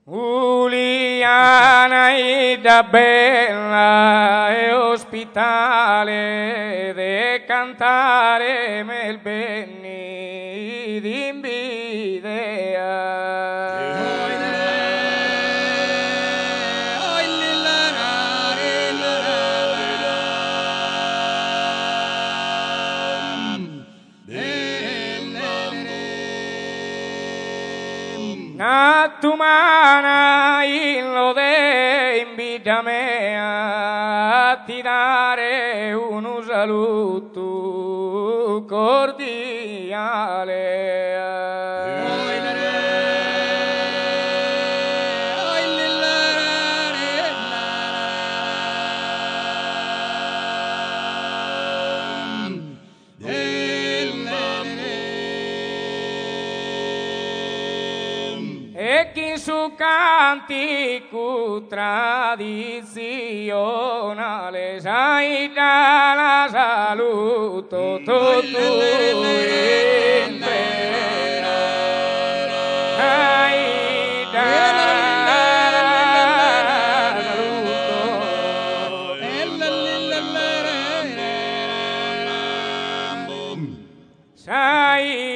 Giuliana ida bella e ospitale de cantare mel benni d'invidea. Natumana in lode invitame a ti dare un saluto cordiale. E chi su cantico tradizionale sai la saluto tutto intera sai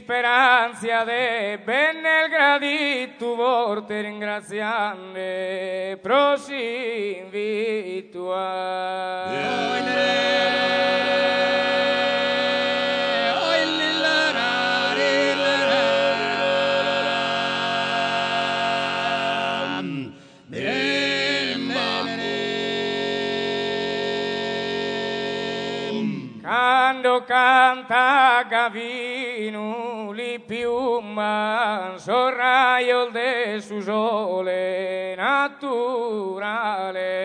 speranza de ben nel gradito vorte ringraziande prosim quando canta Gavino li piuma sorraio de su sole naturale.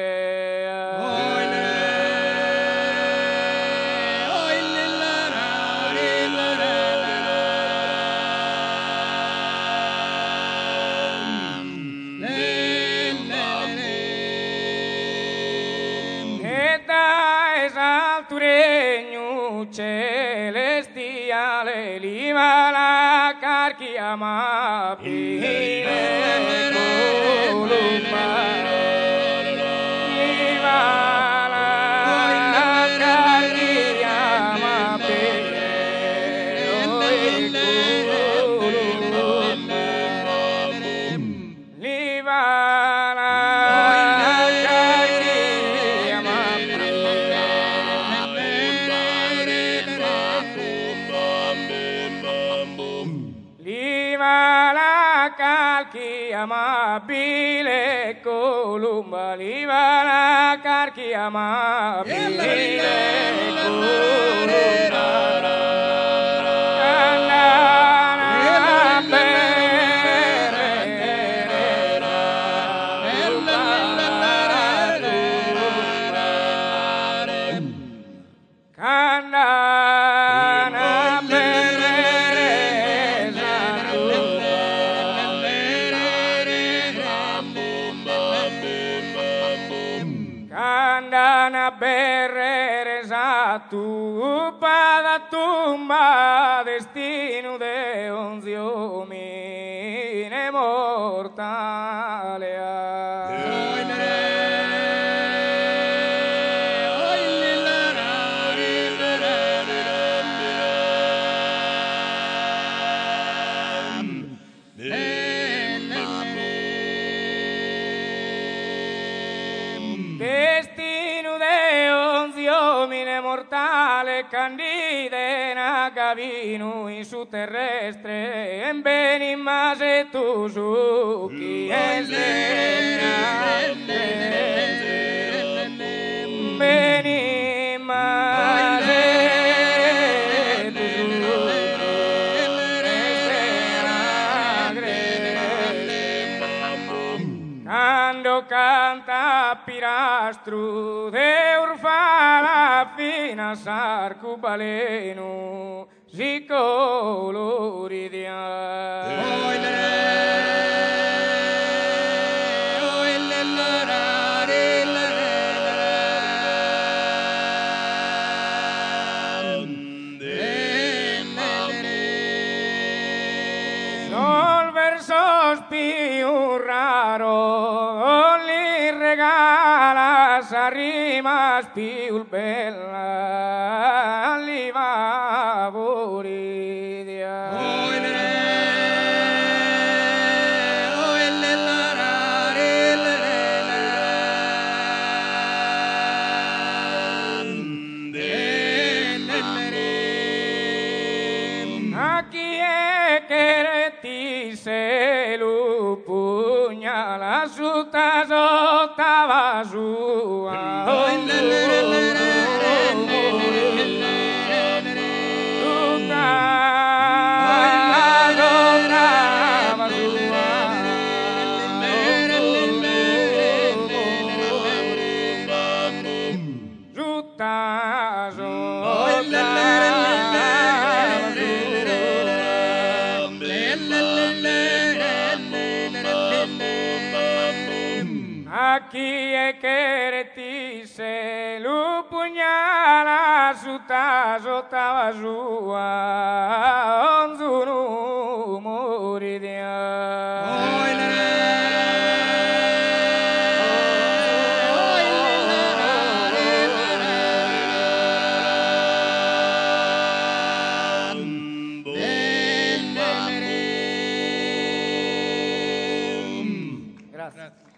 Celestiale liva la carchia ma pile columba liva la carchia ma pile columba liva la carchia ma carchia amabile columba liva la carchia amabile columba Candana berrere tu pada tumba destino de onzio mine mortale. Destino de onzio mine mortale candide na Gavino in su terrestre en benima se tu su chi benima quando canta pirastru de urfala fina sarcubaleno si coloridia. la rima più bella li va Aquí è che ti se lu pugnala su ta sottava sua Chi è che ti se lu pugnala su ta sottava sua onzunu moridia Grazie.